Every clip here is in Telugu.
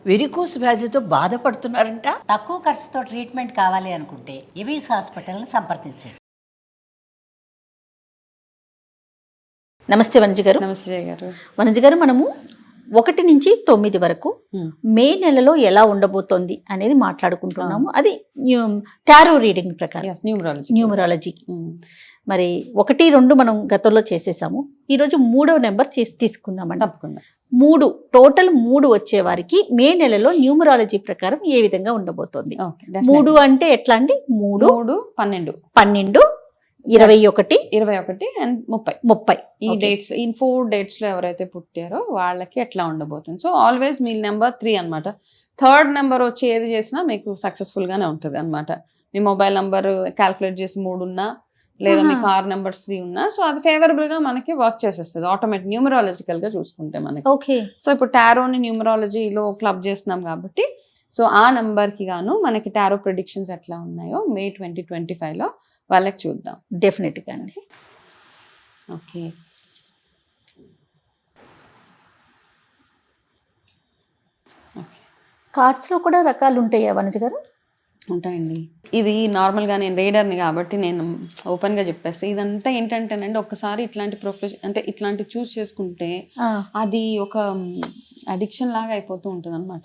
వెరికోస్ వ్యాధితో బాధపడుతున్నారంట. తక్కువ ఖర్చుతో ట్రీట్మెంట్ కావాలి అనుకుంటే ఎవిస్ హాస్పిటల్ని సంప్రదించండి. నమస్తే వనజ గారు. నమస్తే జయ గారు. వనజ గారు, మనము 1 నుంచి 9 వరకు మే నెలలో ఎలా ఉండబోతోంది అనేది మాట్లాడుకుంటున్నాము. అది టారో రీడింగ్ ప్రకారం న్యూమరాలజీ. మరి 1, 2 మనం గతంలో చేసేసాము. ఈరోజు 3వ నెంబర్ తీసుకుందామండి. తప్పకుండా 3 టోటల్ 3 వచ్చే వారికి మే నెలలో న్యూమరాలజీ ప్రకారం ఏ విధంగా ఉండబోతోంది? 3 అంటే ఎట్లా అండి? 3, 12, 12, 21, 21 అండ్ 30 ఈ డేట్స్, ఈ 4 డేట్స్ లో ఎవరైతే పుట్టారో వాళ్ళకి ఎట్లా ఉండబోతుంది. సో ఆల్వేస్ మీ నెంబర్ 3 అనమాట. 3rd నెంబర్ వచ్చి ఏది చేసినా మీకు సక్సెస్ఫుల్ గానే ఉంటుంది అనమాట. మీ మొబైల్ నెంబర్ క్యాల్కులేట్ చేసి 3 ఉన్నా, లేదా మీ కార్ నెంబర్స్ 3 ఉన్నా, సో అది ఫేవరబుల్ గా మనకి వర్క్ చేసేస్తుంది ఆటోమేటిక్ న్యూమరాలజికల్ గా చూసుకుంటే మనకి. ఓకే. సో ఇప్పుడు టారోని న్యూమరాలజీలో క్లబ్ చేస్తున్నాం కాబట్టి, సో ఆ నెంబర్ కి గాను మనకి టారో ప్రిడిక్షన్స్ ఎట్లా ఉన్నాయో మే 2025 లో వాళ్ళకి చూద్దాం. డెఫినెట్ గా అండి. ఓకే, కార్డ్స్ లో కూడా రకాలు ఉంటాయా వనజ గారు? ఉంటాయండి. ఇది నార్మల్గా నేను రీడర్ని కాబట్టి నేను ఓపెన్గా చెప్పేస్తే, ఇదంతా ఏంటంటేనండి, ఒక్కసారి ఇట్లాంటి ప్రొఫెషన్ అంటే ఇట్లాంటి చూస్ చేసుకుంటే అది ఒక అడిక్షన్ లాగా అయిపోతూ ఉంటుంది అనమాట.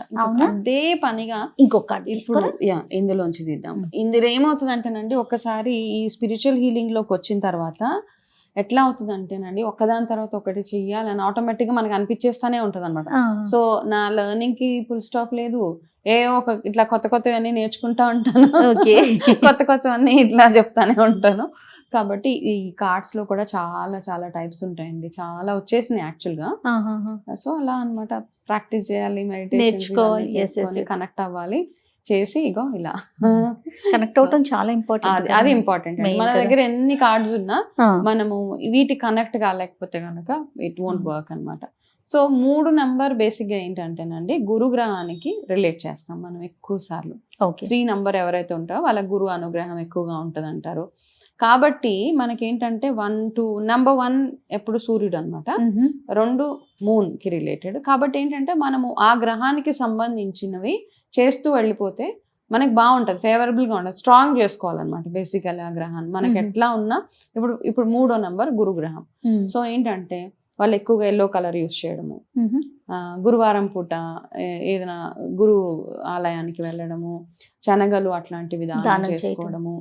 అదే పనిగా ఇంకొక ఇప్పుడు ఇందులోంచి తీద్దాం. ఇందులో ఏమవుతుంది అంటేనండి, ఒక్కసారి ఈ స్పిరిచువల్ హీలింగ్ లోకి వచ్చిన తర్వాత ఎట్లా అవుతుంది అంటేనండి, ఒకదాని తర్వాత ఒకటి చెయ్యాలని ఆటోమేటిక్గా మనకి అనిపించేస్తానే ఉంటుంది అనమాట. సో నా లెర్నింగ్ కి ఫుల్ స్టాప్ లేదు. ఒక ఇట్లా కొత్తవన్నీ నేర్చుకుంటా ఉంటాను, కొత్తవన్నీ ఇట్లా చెప్తానే ఉంటాను. కాబట్టి ఈ కార్డ్స్ లో కూడా చాలా చాలా టైప్స్ ఉంటాయండి. చాలా వచ్చేసినాయి యాక్చువల్ గా. సో అలా అన్నమాట, ప్రాక్టీస్ చేయాలి, మెడిటేషన్ కనెక్ట్ అవ్వాలి, చేసి ఇగో ఇలా కనెక్ట్ అవటం చాలా ఇంపార్టెంట్. అది ఇంపార్టెంట్. మన దగ్గర ఎన్ని కార్డ్స్ ఉన్నా మనము వీటి కనెక్ట్ కాలేకపోతే కనుక ఇట్ వోంట్ వర్క్ అనమాట. సో 3 నెంబర్ బేసిక్ గా ఏంటంటేనండి, గురు గ్రహానికి రిలేట్ చేస్తాం మనం ఎక్కువ సార్లు. 3 నెంబర్ ఎవరైతే ఉంటారో వాళ్ళ గురు అనుగ్రహం ఎక్కువగా ఉంటది అంటారు. కాబట్టి మనకేంటంటే 1, 2 నెంబర్ 1 ఎప్పుడు సూర్యుడు అనమాట, 2 మూన్ కి రిలేటెడ్. కాబట్టి ఏంటంటే మనము ఆ గ్రహానికి సంబంధించినవి చేస్తూ వెళ్ళిపోతే మనకి బాగుంటుంది, ఫేవరబుల్ గా ఉంటుంది. స్ట్రాంగ్ చేసుకోవాలన్నమాట బేసికల్లీ ఆ గ్రహాన్ని. మనకి ఎట్లా ఉన్నా ఇప్పుడు 3వ నెంబర్ గురు గ్రహం. సో ఏంటంటే వాళ్ళు ఎక్కువగా ఎల్లో కలర్ యూస్ చేయడము, గురువారం పూట ఏదైనా గురు ఆలయానికి వెళ్ళడము, శనగలు అట్లాంటివి దానం చేసుకోవడము.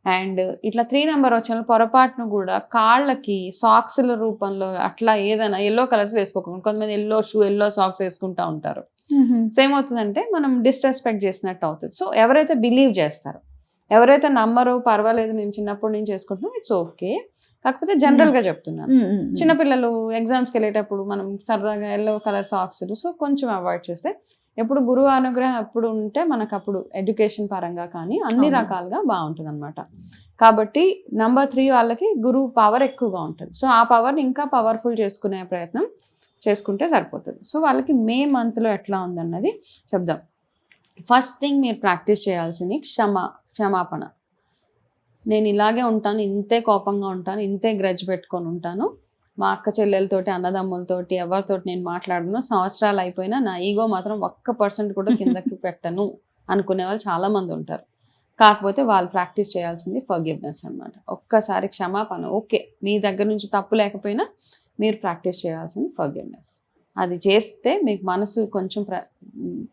అండ్ ఇట్లా 3 నెంబర్ వచ్చిన పొరపాటును కూడా కాళ్ళకి సాక్స్ల రూపంలో అట్లా ఏదైనా ఎల్లో కలర్స్ వేసుకోకుండా, కొంతమంది ఎల్లో షూ, ఎల్లో సాక్స్ వేసుకుంటా ఉంటారు. సో ఏమవుతుందంటే మనం డిస్రెస్పెక్ట్ చేసినట్టు అవుతుంది. సో ఎవరైతే బిలీవ్ చేస్తారో, ఎవరైతే నమ్మరో, పర్వాలేదు మేము చిన్నప్పటి నుంచి చేసుకుంటున్నాం, ఇట్స్ ఓకే. కాకపోతే జనరల్ గా చెప్తున్నాను, చిన్నపిల్లలు ఎగ్జామ్స్కి వెళ్ళేటప్పుడు మనం సరదాగా ఎల్లో కలర్ సాక్స్, సో కొంచెం అవాయిడ్ చేస్తే, ఎప్పుడు గురువు అనుగ్రహం ఎప్పుడు ఉంటే మనకు అప్పుడు ఎడ్యుకేషన్ పరంగా కానీ అన్ని రకాలుగా బాగుంటుంది అనమాట. కాబట్టి నెంబర్ 3 వాళ్ళకి గురువు పవర్ ఎక్కువగా ఉంటుంది. సో ఆ పవర్ని ఇంకా పవర్ఫుల్ చేసుకునే ప్రయత్నం చేసుకుంటే సరిపోతుంది. సో వాళ్ళకి మే మంత్లో ఎట్లా ఉందన్నది చెప్దాం. ఫస్ట్ థింగ్ మీరు ప్రాక్టీస్ చేయాల్సింది క్షమాపణ. నేను ఇలాగే ఉంటాను, ఇంతే కోపంగా ఉంటాను, ఇంతే గ్రడ్జ్ పెట్టుకొని ఉంటాను, మా అక్క చెల్లెలతోటి, అన్నదమ్ములతోటి, ఎవరితోటి నేను మాట్లాడను, సంవత్సరాలు అయిపోయినా నా ఈగో మాత్రం 1% కూడా కిందకి పెట్టను అనుకునే వాళ్ళు చాలా మంది ఉంటారు. కాకపోతే వాళ్ళు ప్రాక్టీస్ చేయాల్సింది ఫర్గివ్నెస్ అనమాట. ఒక్కసారి క్షమాపణ. ఓకే, మీ దగ్గర నుంచి తప్పు లేకపోయినా మీరు ప్రాక్టీస్ చేయాల్సింది ఫర్గివ్నెస్. అది చేస్తే మీకు మనసు కొంచెం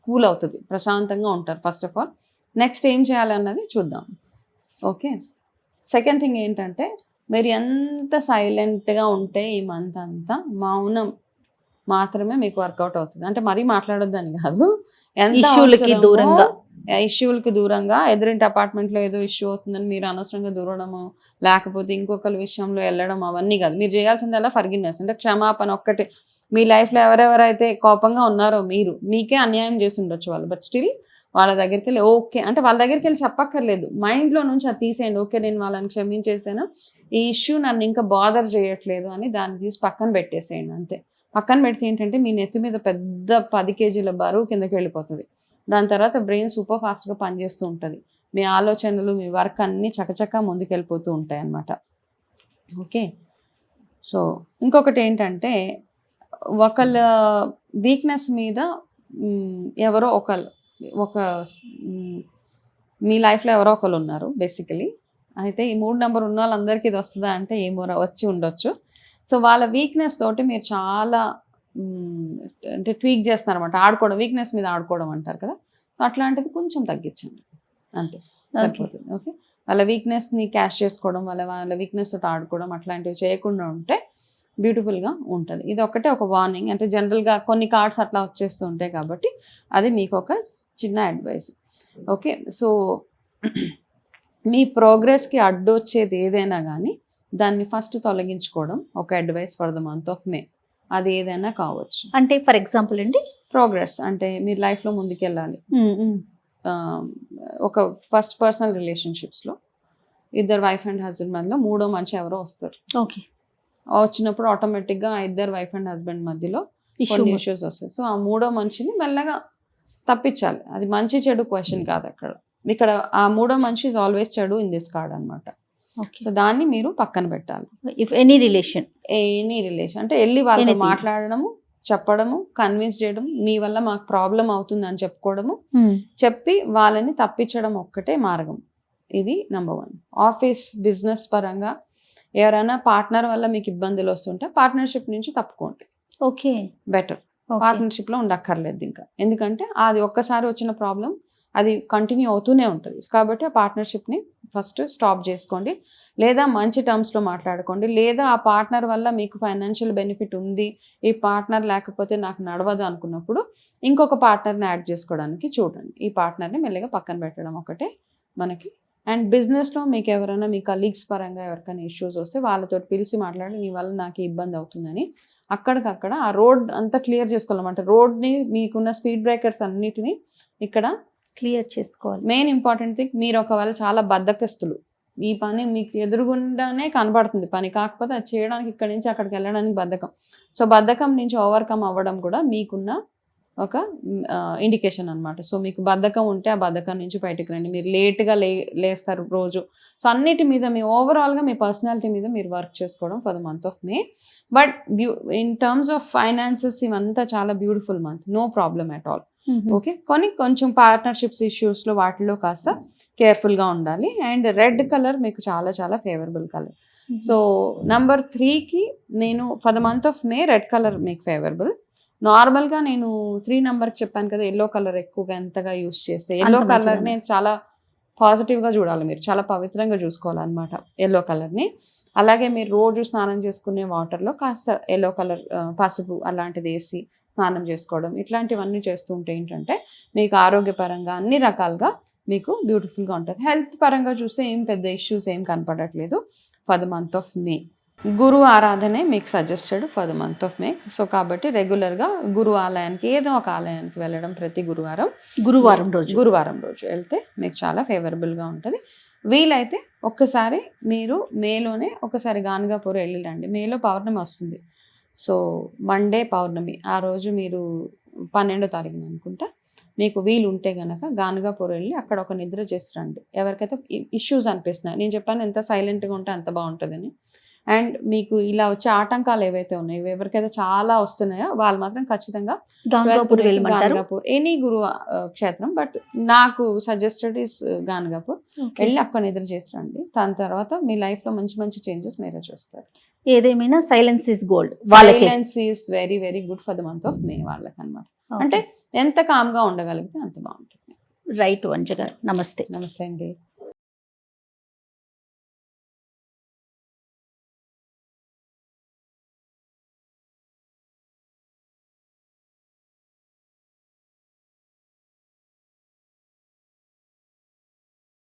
కూల్ అవుతుంది, ప్రశాంతంగా ఉంటారు ఫస్ట్ ఆఫ్ ఆల్. నెక్స్ట్ ఏం చేయాలన్నది చూద్దాం. ఓకే, సెకండ్ థింగ్ ఏంటంటే, మీరు ఎంత సైలెంట్గా ఉంటే ఈ మంత్ అంతా మౌనం మాత్రమే మీకు వర్కౌట్ అవుతుంది. అంటే మరీ మాట్లాడొద్దని కాదు, ఎంత ఇష్యూలకి దూరంగా, ఎదురింటి అపార్ట్మెంట్లో ఏదో ఇష్యూ అవుతుందని మీరు అనవసరంగా దూరడము, లేకపోతే ఇంకొకరి విషయంలో వెళ్ళడం, అవన్నీ కాదు. మీరు చేయాల్సిందల్లా ఫర్గివ్నెస్, అంటే క్షమాపణ ఒక్కటి. మీ లైఫ్లో ఎవరెవరైతే కోపంగా ఉన్నారో, మీకే అన్యాయం చేసి ఉండొచ్చు వాళ్ళు, బట్ స్టిల్ వాళ్ళ దగ్గరికి వెళ్ళి ఓకే అంటే వాళ్ళ దగ్గరికి వెళ్ళి చెప్పక్కర్లేదు, మైండ్లో నుంచి అది తీసేయండి. ఓకే, నేను వాళ్ళని క్షమించేసాను, ఈ ఇష్యూ నన్ను ఇంకా బాదర్ చేయట్లేదు అని దాన్ని తీసి పక్కన పెట్టేసేయండి అంతే. పక్కన పెడితే ఏంటంటే మీ నెత్తి మీద పెద్ద 10 కేజీల బరువు కిందకి వెళ్ళిపోతుంది. దాని తర్వాత బ్రెయిన్ సూపర్ ఫాస్ట్గా పనిచేస్తూ ఉంటుంది. మీ ఆలోచనలు, మీ వర్క్ అన్నీ చకచకా ముందుకెళ్ళిపోతూ ఉంటాయి అన్నమాట. ఓకే, సో ఇంకొకటి ఏంటంటే, ఒకళ్ళ వీక్నెస్ మీద ఎవరో ఒక మీ లైఫ్లో ఎవరో ఒకరు ఉన్నారు బేసికలీ. అయితే ఈ 3 నెంబర్ ఉన్న వాళ్ళందరికీ ఇది వస్తుందా అంటే ఏమో వచ్చి ఉండొచ్చు. సో వాళ్ళ వీక్నెస్ తోటి మీరు చాలా అంటే ట్వీక్ చేస్తున్నారన్నమాట. ఆడుకోవడం, వీక్నెస్ మీద ఆడుకోవడం అంటారు కదా. సో అట్లాంటిది కొంచెం తగ్గించండి అంతే, సరిపోతుంది. ఓకే, వాళ్ళ వీక్నెస్ని క్యాష్ చేసుకోవడం, వాళ్ళ వీక్నెస్ తోటి ఆడుకోవడం అట్లాంటివి చేయకుండా ఉంటే బ్యూటిఫుల్గా ఉంటుంది. ఇది ఒకటే ఒక వార్నింగ్, అంటే జనరల్గా కొన్ని కార్డ్స్ అట్లా వచ్చేస్తూ ఉంటాయి కాబట్టి అది మీకు ఒక చిన్న అడ్వైస్. ఓకే, సో మీ ప్రోగ్రెస్కి అడ్డొచ్చేది ఏదైనా కానీ దాన్ని ఫస్ట్ తొలగించుకోవడం ఒక advice for the month of మే. అది ఏదైనా కావచ్చు. అంటే ఫర్ ఎగ్జాంపుల్ అండి, ప్రోగ్రెస్ అంటే మీరు లైఫ్లో ముందుకెళ్ళాలి. ఒక ఫస్ట్ పర్సనల్ రిలేషన్షిప్స్లో ఇద్దరు వైఫ్ అండ్ హస్బెండ్ మధ్యలో మూడో మనిషి ఎవరో వస్తారు. ఓకే, వచ్చినప్పుడు ఆటోమేటిక్గా ఆ ఇద్దరు వైఫ్ అండ్ హస్బెండ్ మధ్యలో కొన్ని ఇష్యూస్ వస్తాయి. సో ఆ మూడో మనిషిని మెల్లగా తప్పించాలి. అది మంచి చెడు క్వశ్చన్ కాదు ఇక్కడ ఆ మూడో మనిషి ఈజ్ ఆల్వేస్ చెడు ఇన్ దిస్ కార్డ్ అనమాట. సో దాన్ని మీరు పక్కన పెట్టాలి. ఇఫ్ ఎనీ రిలేషన్ అంటే వెళ్ళి వాళ్ళతో మాట్లాడడము, చెప్పడము, కన్విన్స్ చేయడం, మీ వల్ల మాకు ప్రాబ్లం అవుతుంది అని చెప్పుకోవడము, చెప్పి వాళ్ళని తప్పించడం ఒక్కటే మార్గం. ఇది నెంబర్ 1. ఆఫీస్ బిజినెస్ పరంగా ఎవరైనా పార్ట్నర్ వల్ల మీకు ఇబ్బందులు వస్తుంటే పార్ట్నర్షిప్ నుంచి తప్పుకోండి. Okay, better. పార్ట్నర్షిప్లో ఉండక్కర్లేదు ఇంకా, ఎందుకంటే అది ఒక్కసారి వచ్చిన ప్రాబ్లం అది కంటిన్యూ అవుతూనే ఉంటుంది. కాబట్టి ఆ పార్ట్నర్షిప్ని ఫస్ట్ స్టాప్ చేసుకోండి, లేదా మంచి టర్మ్స్లో మాట్లాడుకోండి, లేదా ఆ పార్ట్నర్ వల్ల మీకు ఫైనాన్షియల్ బెనిఫిట్ ఉంది, ఈ పార్ట్నర్ లేకపోతే నాకు నడవదు అనుకున్నప్పుడు ఇంకొక పార్ట్నర్ని యాడ్ చేసుకోవడానికి చూడండి. ఈ పార్ట్నర్ని మెల్లగా పక్కన పెట్టడం ఒకటే మనకి. అండ్ బిజినెస్లో మీకు ఎవరైనా మీ కలీగ్స్ పరంగా ఎవరికైనా ఇష్యూస్ వస్తే వాళ్ళతో పిలిచి మాట్లాడి నీ వల్ల నాకు ఇబ్బంది అవుతుందని అక్కడికక్కడ ఆ రోడ్ అంతా క్లియర్ చేసుకోవాలన్నమాట. రోడ్ని మీకున్న స్పీడ్ బ్రేకర్స్ అన్నిటినీ ఇక్కడ క్లియర్ చేసుకోవాలి. మెయిన్ ఇంపార్టెంట్ థింగ్, మీరు ఒకవేళ చాలా బద్ధకస్తులు, ఈ పని మీకు ఎదురుగుండానే కనబడుతుంది పని, కాకపోతే అది చేయడానికి ఇక్కడి నుంచి అక్కడికి వెళ్ళడానికి బద్ధకం. సో బద్ధకం నుంచి ఓవర్కమ్ అవ్వడం కూడా మీకున్న ఒక ఇండికేషన్ అనమాట. సో మీకు బద్ధకం ఉంటే ఆ బద్ధకం నుంచి బయటకు రండి. మీరు లేట్గా లేస్తారు రోజు. సో అన్నిటి మీద మీ ఓవరాల్గా మీ పర్సనాలిటీ మీద మీరు వర్క్ చేసుకోవడం for the month of May. But in terms of finances ఇవంతా చాలా beautiful month, no problem at all. Okay, కొంచెం పార్ట్నర్షిప్స్ ఇష్యూస్లో వాటిలో కాస్త కేర్ఫుల్గా ఉండాలి. అండ్ రెడ్ కలర్ మీకు చాలా చాలా ఫేవరబుల్ కలర్. సో నెంబర్ 3కి నేను for the month of May red colour మీకు ఫేవరబుల్. నార్మల్గా నేను 3 నెంబర్కి చెప్పాను కదా, ఎల్లో కలర్ ఎక్కువగా ఎంతగా యూస్ చేస్తే, ఎల్లో కలర్ని చాలా పాజిటివ్గా చూడాలి, మీరు చాలా పవిత్రంగా చూసుకోవాలన్నమాట ఎల్లో కలర్ని. అలాగే మీరు రోజు స్నానం చేసుకునే వాటర్లో కాస్త ఎల్లో కలర్ పసుపు అలాంటిది వేసి స్నానం చేసుకోవడం, ఇట్లాంటివన్నీ చేస్తూ ఉంటే ఏంటంటే మీకు ఆరోగ్యపరంగా అన్ని రకాలుగా మీకు బ్యూటిఫుల్గా ఉంటుంది. హెల్త్ పరంగా చూస్తే ఏం పెద్ద ఇష్యూస్ ఏం కనపడట్లేదు for the month of May. గురు ఆరాధనే మీకు suggested for the month of May. So కాబట్టి రెగ్యులర్గా గురు ఆలయానికి, ఏదో ఒక ఆలయానికి వెళ్ళడం ప్రతి గురువారం రోజు వెళ్తే మీకు చాలా ఫేవరబుల్గా ఉంటుంది. వీలైతే ఒక్కసారి మీరు మేలోనే ఒకసారి గాన్గాపూర్ వెళ్ళిరండి. మేలో పౌర్ణమి వస్తుంది. సో మండే పౌర్ణమి, ఆ రోజు మీరు 12వ తారీఖున అనుకుంటా, మీకు వీలు ఉంటే కనుక గాన్గాపూర్ వెళ్ళి అక్కడ ఒక నిద్ర చేసి రండి. ఎవరికైతే ఇష్యూస్ అనిపిస్తున్నాయి, నేను చెప్పాను ఎంత సైలెంట్గా ఉంటే అంత బాగుంటుందని. అండ్ మీకు ఇలా వచ్చే ఆటంకాలు ఏవైతే ఉన్నాయో, ఎవరికైతే చాలా వస్తున్నాయో వాళ్ళు మాత్రం ఖచ్చితంగా గాన్గాపూర్ ఎనీ గురు క్షేత్రం, బట్ నాకు సజెస్టెడ్ ఇస్ గాన్గాపూర్ వెళ్ళి అక్కడ నిద్ర చేసి రండి. దాని తర్వాత మీ లైఫ్లో మంచి మంచి చేంజెస్ మీరే చూస్తారు. ఏదేమైనా silence is gold. Silence is very very good for the month of మే వాళ్ళకి అనమాట. అంటే ఎంత కామ్గా ఉండగలిగితే అంత బాగుంటుంది. రైట్ వంజ గారు, నమస్తే. నమస్తే అండి.